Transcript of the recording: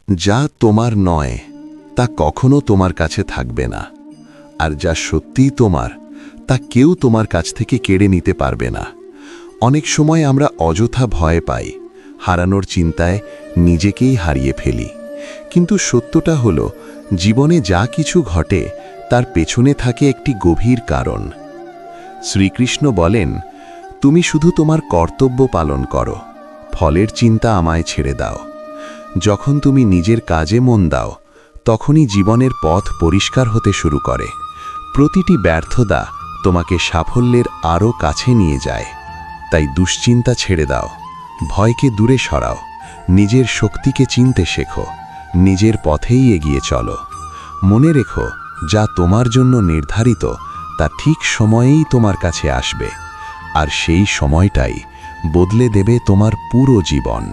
যা তোমার নয় তা কখনো তোমার কাছে থাকবে না, আর যা সত্যিই তোমার তা কেউ তোমার কাছ থেকে কেড়ে নিতে পারবে না। অনেক সময় আমরা অযথা ভয় পাই, হারানোর চিন্তায় নিজেকেই হারিয়ে ফেলি। কিন্তু সত্যটা হলো, জীবনে যা কিছু ঘটে তার পেছনে থাকে একটি গভীর কারণ। শ্রীকৃষ্ণ বলেন, তুমি শুধু তোমার কর্তব্য পালন করো, ফলের চিন্তা আমায় ছেড়ে দাও। যখন তুমি নিজের কাজে মন দাও, তখনই জীবনের পথ পরিষ্কার হতে শুরু করে। প্রতিটি ব্যর্থতা তোমাকে সাফল্যের আরও কাছে নিয়ে যায়। তাই দুশ্চিন্তা ছেড়ে দাও, ভয়কে দূরে সরাও, নিজের শক্তিকে চিনতে শেখো, নিজের পথেই এগিয়ে চলো। মনে রেখো, যা তোমার জন্য নির্ধারিত তা ঠিক সময়েই তোমার কাছে আসবে, আর সেই সময়টাই বদলে দেবে তোমার পুরো জীবন।